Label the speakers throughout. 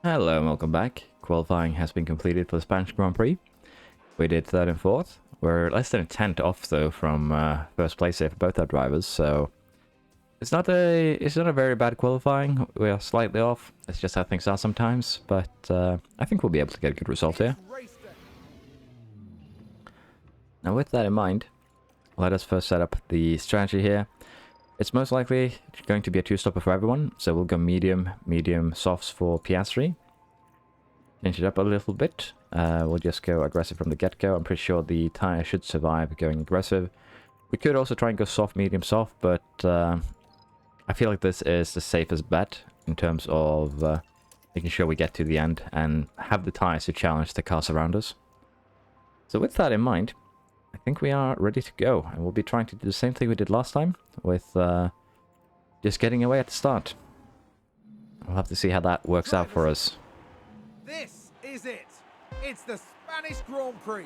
Speaker 1: Hello and welcome back. Qualifying has been completed for the Spanish Grand Prix. We did 3rd and 4th. We're less than a tenth off though from first place here for both our drivers, so it's not a very bad qualifying. We are slightly off. It's just how things are sometimes, but I think we'll be able to get a good result here. Now with that in mind, let us first set up the strategy here. It's most likely going to be a two-stopper for everyone, so we'll go medium, softs for Piastri. Change it up a little bit. We'll just go aggressive from the get-go. I'm pretty sure the tyre should survive going aggressive. We could also try and go soft, medium, soft, but I feel like this is the safest bet in terms of making sure we get to the end and have the tyres to challenge the cars around us. So with that in mind, I think we are ready to go, and we'll be trying to do the same thing we did last time, with just getting away at the start. We'll have to see how that works out for us.
Speaker 2: This is it! It's the Spanish Grand Prix!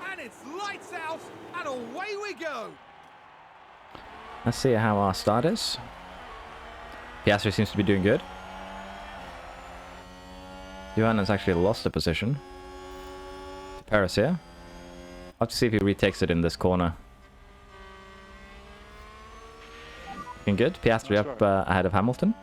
Speaker 2: And it's lights out, and away we go!
Speaker 1: Let's see how our start is. Piastri seems to be doing good. Johan has actually lost the position. Paris here. I'll have to see if he retakes it in this corner. Looking good. Piastri up ahead of Hamilton.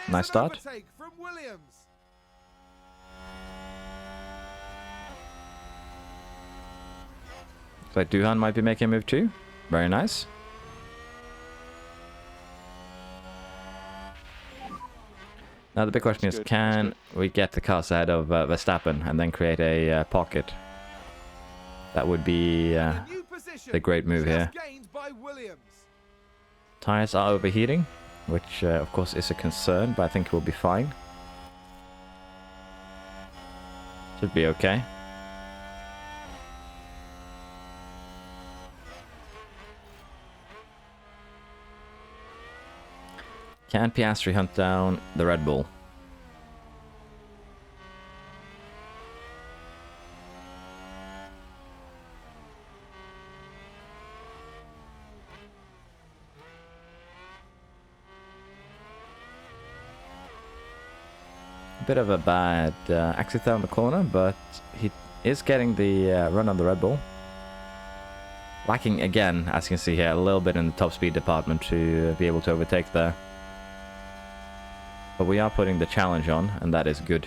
Speaker 1: Nice start.
Speaker 2: From Williams.
Speaker 1: Looks like Duhan might be making a move too. Very nice. Now the big question is, can we get the cars ahead of Verstappen and then create a pocket? That would be the great move here. Tires are overheating, which of course is a concern, but I think we'll be fine. Should be okay. Can Piastri hunt down the Red Bull? Bit of a bad exit down the corner, but he is getting the run on the Red Bull. Lacking again, as you can see here, a little bit in the top speed department to be able to overtake there. But we are putting the challenge on, and that is good.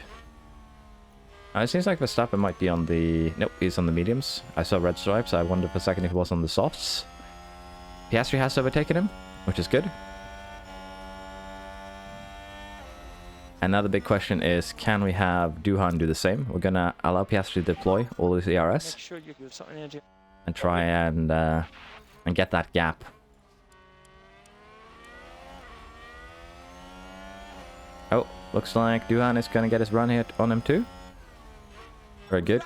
Speaker 1: It seems like Verstappen might be on the... Nope, he's on the mediums. I saw red stripes. I wondered for a second if he was on the softs. Piastri has overtaken him, which is good. And now the big question is, can we have Duhan do the same? We're going to allow Piastri to deploy all his ERS and try and get that gap. Oh, looks like Duhan is going to get his run hit on him too. Very good.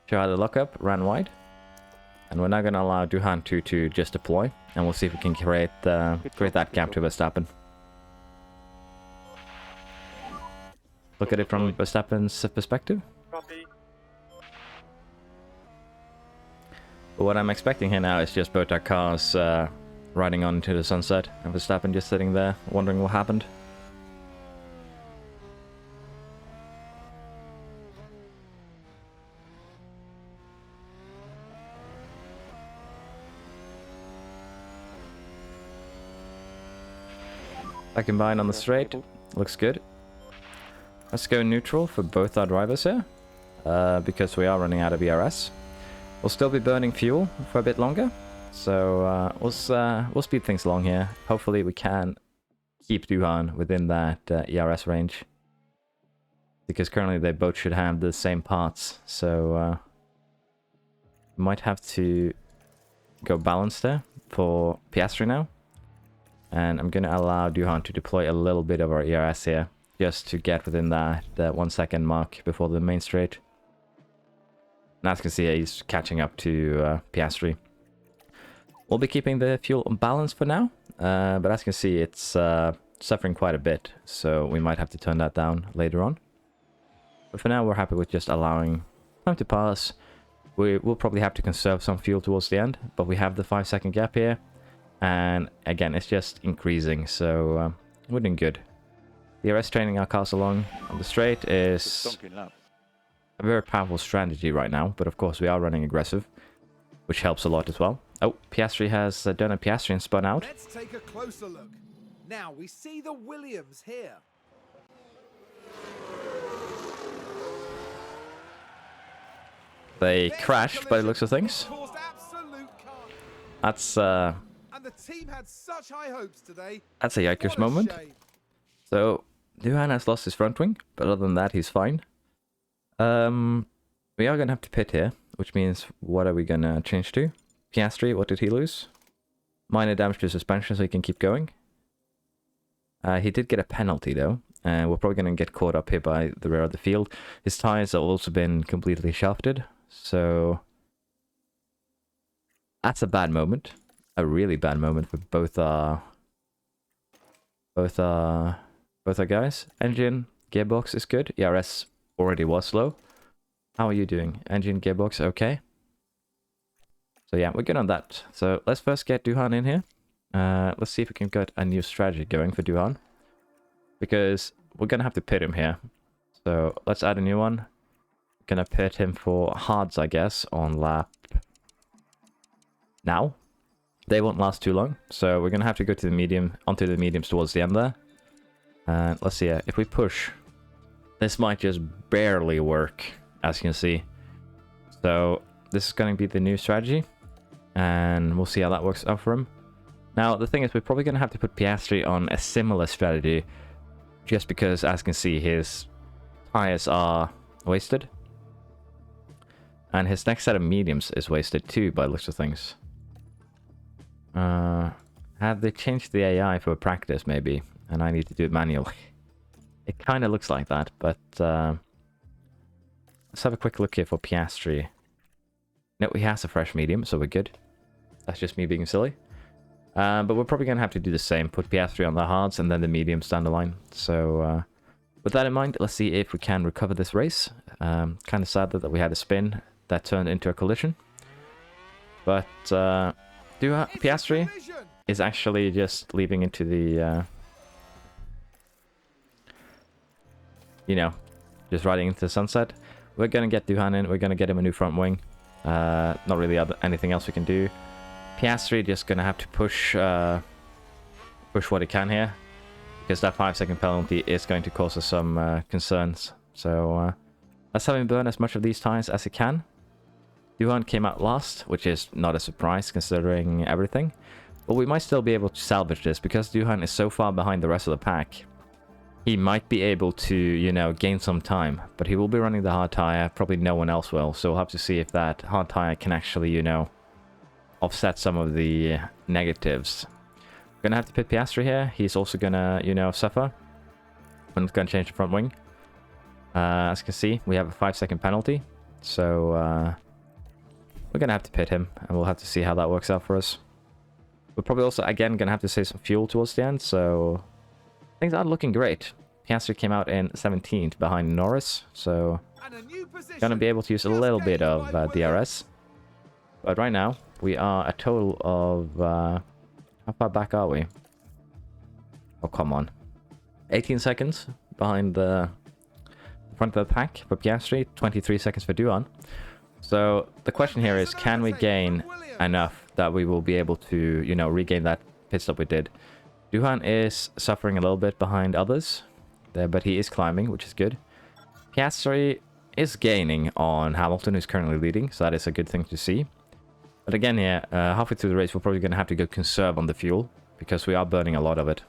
Speaker 1: Show how the lockup, ran wide. And we're now going to allow Duhan to just deploy. And we'll see if we can create that gap to Verstappen. Look at it from Verstappen's perspective. But what I'm expecting here now is just both our cars riding on into the sunset, and Verstappen just sitting there wondering what happened. I combine on the straight, looks good. Let's go neutral for both our drivers here, because we are running out of ERS. We'll still be burning fuel for a bit longer, so we'll speed things along here. Hopefully we can keep Duhan within that ERS range, because currently they both should have the same parts, so might have to go balanced there for Piastri now. And I'm going to allow Duhan to deploy a little bit of our ERS here, just to get within that 1 second mark before the main straight. And as you can see, he's catching up to Piastri. We'll be keeping the fuel balanced for now, but as you can see, it's suffering quite a bit, so we might have to turn that down later on. But for now, we're happy with just allowing time to pass. We will probably have to conserve some fuel towards the end, but we have the 5 second gap here, And again, it's just increasing, so we're doing good. DRS training our cars along on the straight is a very powerful strategy right now, but of course we are running aggressive, which helps a lot as well. Oh, Piastri has done a Piastri and spun out.
Speaker 2: Let's take a closer look. Now we see the Williams here.
Speaker 1: They crashed by the looks of things.
Speaker 2: Caused absolute carnage.
Speaker 1: That's
Speaker 2: And the team had such high hopes today.
Speaker 1: that's a yikers
Speaker 2: What a
Speaker 1: moment.
Speaker 2: shame.
Speaker 1: So Duhan has lost his front wing, but other than that, he's fine. We are gonna have to pit here, which means what are we gonna change to? Piastri, what did he lose? Minor damage to suspension, so he can keep going. He did get a penalty though, and we're probably gonna get caught up here by the rear of the field. His tires have also been completely shafted, so that's a bad moment. A really bad moment for both our guys. Engine, gearbox is good. ERS already was slow. How are you doing? Engine, gearbox, okay. So yeah, we're good on that. So let's first get Duhan in here. Let's see if we can get a new strategy going for Duhan, because we're gonna have to pit him here. So let's add a new one. Gonna pit him for hards, I guess, on lap now. They won't last too long, so we're gonna have to go to the medium, onto the mediums towards the end there. And let's see, if we push, this might just barely work, as you can see. So this is going to be the new strategy, and we'll see how that works out for him. Now, the thing is, we're probably going to have to put Piastri on a similar strategy, just because, as you can see, his tires are wasted. And his next set of mediums is wasted too, by the looks of things. Have they changed the AI for practice, maybe? And I need to do it manually. It kind of looks like that, but let's have a quick look here for Piastri. No, he has a fresh medium, so we're good. That's just me being silly. But we're probably going to have to do the same. Put Piastri on the hards and then the mediums down the line. So with that in mind, let's see if we can recover this race. Kind of sad that we had a spin that turned into a collision. But Piastri is actually just leaving into the... you know, just riding into the sunset. We're going to get Duhan in. We're going to get him a new front wing. Not really anything else we can do. Piastri just going to have to push what he can here, because that 5-second penalty is going to cause us some concerns. So let's have him burn as much of these tires as he can. Duhan came out last, which is not a surprise considering everything. But we might still be able to salvage this, because Duhan is so far behind the rest of the pack. He might be able to, you know, gain some time, but he will be running the hard tire. Probably no one else will, so we'll have to see if that hard tire can actually, you know, offset some of the negatives. We're gonna have to pit Piastri here. He's also gonna, you know, suffer. I'm gonna change the front wing. As you can see, we have a 5-second penalty, so we're gonna have to pit him, and we'll have to see how that works out for us. We're probably also, again, gonna have to save some fuel towards the end, so... things are looking great. Piastri came out in 17th behind Norris, so gonna be able to use a little bit of DRS. But right now, we are a total of... how far back are we? Oh, come on. 18 seconds behind the front of the pack for Piastri, 23 seconds for Duhan. So the question here is, can we gain enough that we will be able to, you know, regain that pit stop we did? Duhan is suffering a little bit behind others there, but he is climbing, which is good. Piastri is gaining on Hamilton, who's currently leading, so that is a good thing to see. But again here, halfway through the race, we're probably going to have to go conserve on the fuel, because we are burning a lot of it.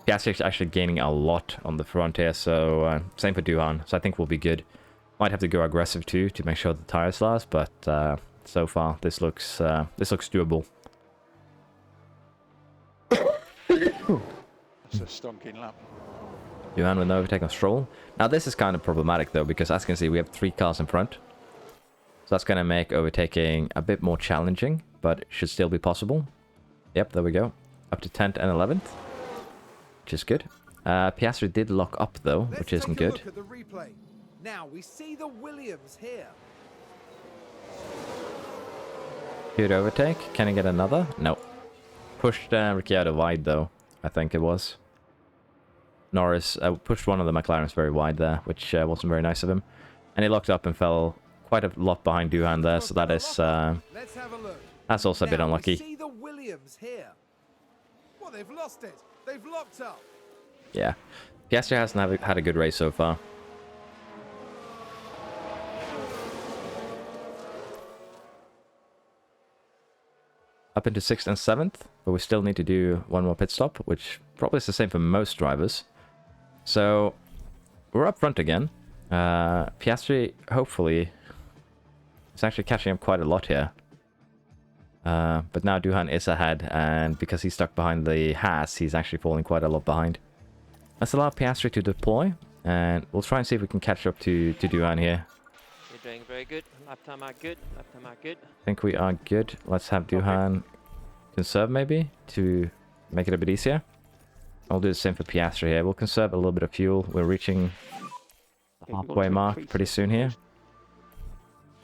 Speaker 1: Piastri is actually gaining a lot on the front here, so same for Duhan, so I think we'll be good. Might have to go aggressive too, to make sure the tires last, but so far, this looks doable.
Speaker 3: It's a stonking lap.
Speaker 1: Duhan with no overtake on Stroll. Now this is kind of problematic though, because as you can see, we have 3 cars in front. So that's going to make overtaking a bit more challenging, but it should still be possible. Yep, there we go. Up to 10th and 11th, which is good. Piastri did lock up though, which isn't good.
Speaker 2: Look at the replay. Now we see the Williams here.
Speaker 1: Good overtake. Can he get another? No. pushed Ricciardo wide, though. I think it was. Norris pushed one of the McLarens very wide there, which wasn't very nice of him. And he locked up and fell quite a lot behind Duhan there, so that is...
Speaker 2: Let's have a look.
Speaker 1: that's also a bit
Speaker 2: Now,
Speaker 1: unlucky.
Speaker 2: we see the Williams here. Well, they've lost it. They've locked up.
Speaker 1: Yeah. Piastri hasn't had a good race so far. Up into 6th and 7th, but we still need to do one more pit stop, which probably is the same for most drivers. So, we're up front again. Piastri, hopefully, is actually catching up quite a lot here. But now Duhan is ahead, and because he's stuck behind the Haas, he's actually falling quite a lot behind. Let's allow Piastri to deploy, and we'll try and see if we can catch up to Duhan here.
Speaker 3: You're doing very good. Lap time are good. Lap time are good.
Speaker 1: I think we are good. Let's have Duhan conserve maybe to make it a bit easier. I'll do the same for Piastri here. We'll conserve a little bit of fuel. We're reaching the halfway mark pretty soon here.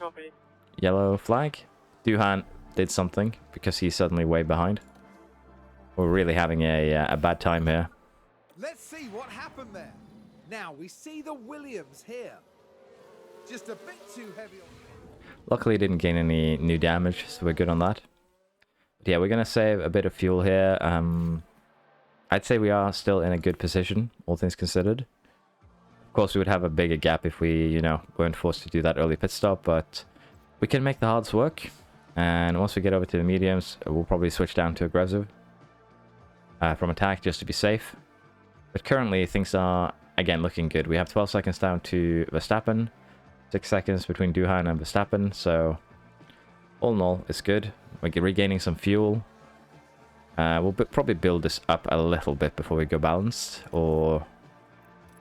Speaker 3: Copy.
Speaker 1: Yellow flag. Duhan did something because he's suddenly way behind. We're really having a bad time here.
Speaker 2: Let's see what happened there. Now we see the Williams here. Just a bit too heavy on...
Speaker 1: Luckily, didn't gain any new damage, so we're good on that. But yeah, we're going to save a bit of fuel here. I'd say we are still in a good position, all things considered. Of course, we would have a bigger gap if we, you know, weren't forced to do that early pit stop, but we can make the hards work. And once we get over to the mediums, we'll probably switch down to aggressive from attack just to be safe. But currently, things are, again, looking good. We have 12 seconds down to Verstappen. 6 seconds between Duhan and Verstappen, so all in all, it's good. We're regaining some fuel. We'll probably build this up a little bit before we go balanced, or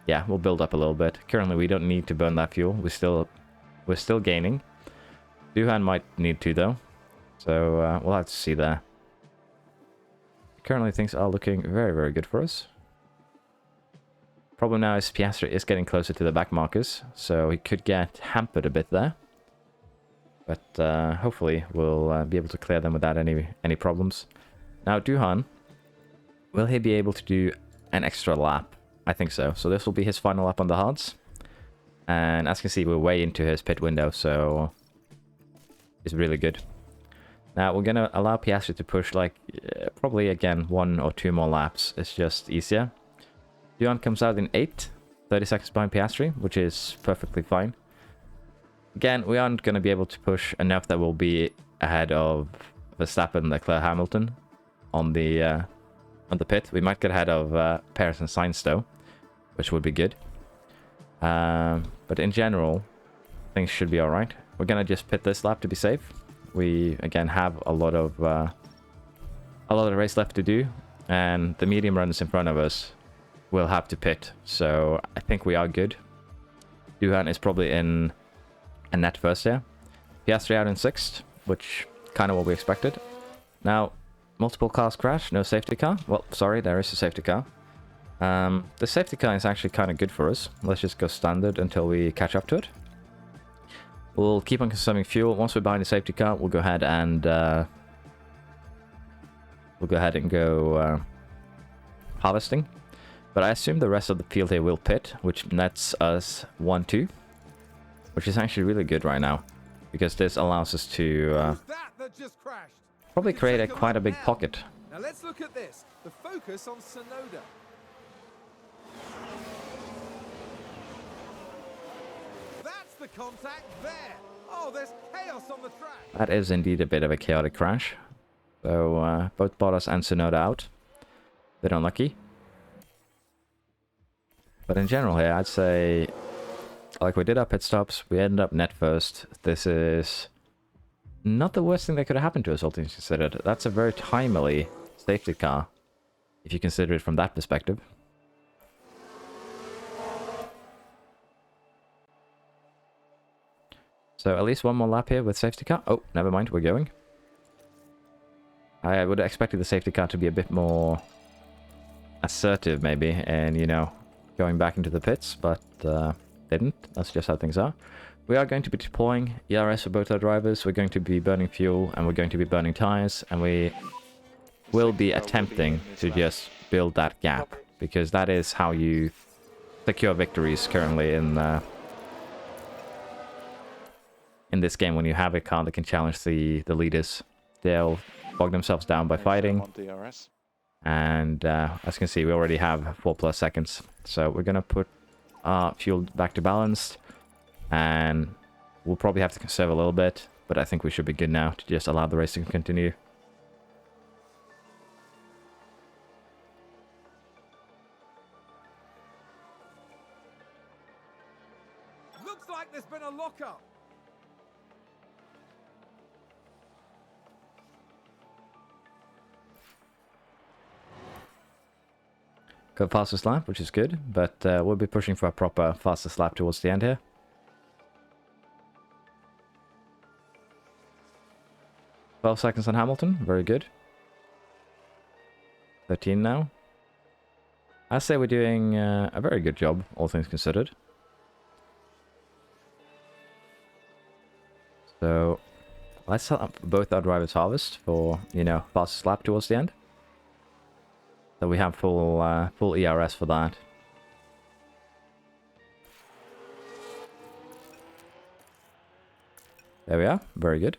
Speaker 1: yeah, we'll build up a little bit. Currently, we don't need to burn that fuel. We're still gaining. Duhan might need to though, so we'll have to see there. Currently, things are looking very, very good for us. Problem now is Piastri is getting closer to the back markers, so he could get hampered a bit there. But hopefully we'll be able to clear them without any problems. Now Duhan, will he be able to do an extra lap? I think so. So this will be his final lap on the hards. And as you can see, we're way into his pit window, so it's really good. Now we're going to allow Piastri to push like probably again 1 or 2 more laps. It's just easier. Duhan comes out in 8th, 30 seconds behind Piastri, which is perfectly fine. Again, we aren't going to be able to push enough that we'll be ahead of Verstappen, Leclerc, Hamilton on the pit. We might get ahead of Perez and Sainz though, which would be good. But in general, things should be all right. We're going to just pit this lap to be safe. We again have a lot of race left to do, and the medium runners in front of us will have to pit. So I think we are good. Duhan is probably in a net first here. Piastri out in 6th, which kind of what we expected. Now, multiple cars crash, no safety car. Well, sorry, there is a safety car. The safety car is actually kind of good for us. Let's just go standard until we catch up to it. We'll keep on consuming fuel. Once we're behind the safety car, we'll go ahead and go harvesting. But I assume the rest of the field here will pit, which nets us 1-2, which is actually really good right now, because this allows us to
Speaker 2: that just crashed?
Speaker 1: probably create quite a big pocket.
Speaker 2: Now let's look at this. The focus on Sonoda. That's the contact there. Oh, there's chaos on the track.
Speaker 1: That is indeed a bit of a chaotic crash. So both Bottas and Sonoda out. Bit unlucky. But in general here, I'd say, like, we did our pit stops, we ended up net first. This is not the worst thing that could have happened to us, all things considered. That's a very timely safety car, if you consider it from that perspective. So at least one more lap here with safety car. Oh, never mind, we're going. I would have expected the safety car to be a bit more assertive, maybe, and, you know, going back into the pits, but didn't. That's just how things are. We are going to be deploying ERS for both our drivers. We're going to be burning fuel, and we're going to be burning tires, and we will be attempting to just build that gap, because that is how you secure victories currently in this game. When you have a car that can challenge the leaders, they'll bog themselves down by fighting. And as you can see, we already have 4+ seconds. So we're gonna put our fuel back to balanced, and we'll probably have to conserve a little bit, but I think we should be good now to just allow the race to continue.
Speaker 2: Looks like there's been a lockup.
Speaker 1: Got fastest lap, which is good, but we'll be pushing for a proper fastest lap towards the end here. 12 seconds on Hamilton, very good. 13 now. I say we're doing a very good job, all things considered. So let's set up both our drivers' harvest for, you know, fastest lap towards the end. So we have full ERS for that. There we are, very good.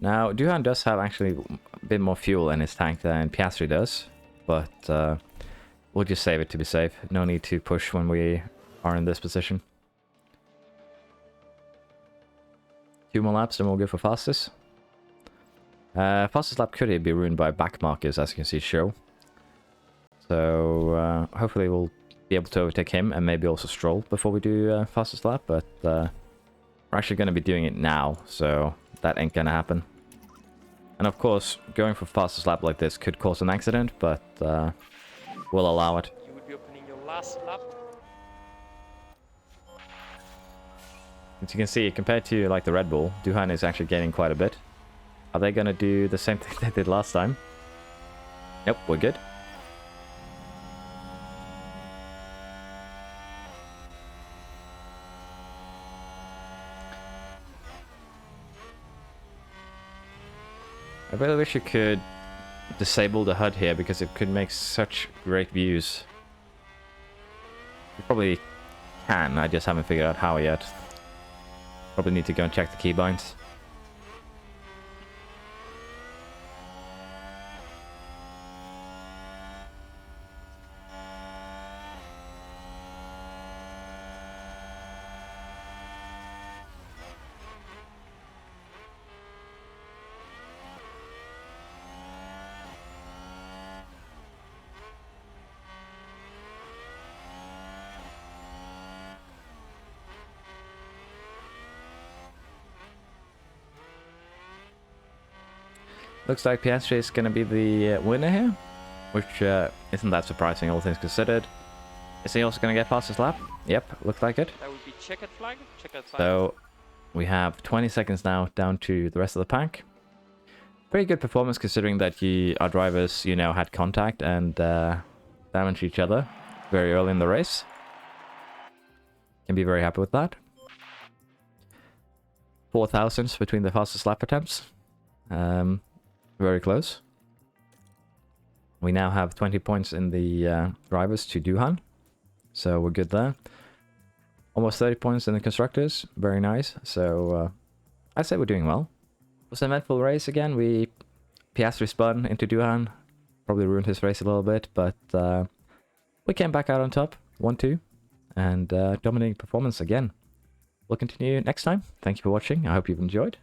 Speaker 1: Now, Duhan does have actually a bit more fuel in his tank than Piastri does, but we'll just save it to be safe. No need to push when we are in this position. 2 more laps, then we'll go for fastest. Fastest lap could be ruined by back markers, as you can see show. So hopefully we'll be able to overtake him and maybe also Stroll before we do fastest lap, but we're actually going to be doing it now, so that ain't gonna happen. And of course, going for fastest lap like this could cause an accident, but we'll allow it.
Speaker 3: You would be opening your last lap.
Speaker 1: As you can see, compared to like the Red Bull, Duhan is actually gaining quite a bit. Are they gonna do the same thing they did last time? Nope, we're good. I really wish you could disable the HUD here, because it could make such great views. You probably can, I just haven't figured out how yet. Probably need to go and check the keybinds. Looks like Piastri is going to be the winner here, which isn't that surprising, all things considered. Is he also going to get fastest lap? Yep, looks like it.
Speaker 3: That would be checkered flag. Checkered flag.
Speaker 1: So we have 20 seconds now down to the rest of the pack. Pretty good performance considering that our drivers, you know, had contact and damaged each other very early in the race. Can be very happy with that. 4,000s between the fastest lap attempts. Very close. We now have 20 points in the drivers to Duhan, so we're good there. Almost 30 points in the constructors, very nice. So I'd say we're doing well. It was an eventful race again. Piastri spun into Duhan, probably ruined his race a little bit, but we came back out on top, 1-2, and dominating performance again. We'll continue next time. Thank you for watching. I hope you've enjoyed.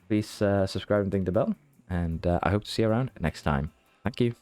Speaker 1: Please subscribe and ding the bell. And I hope to see you around next time. Thank you.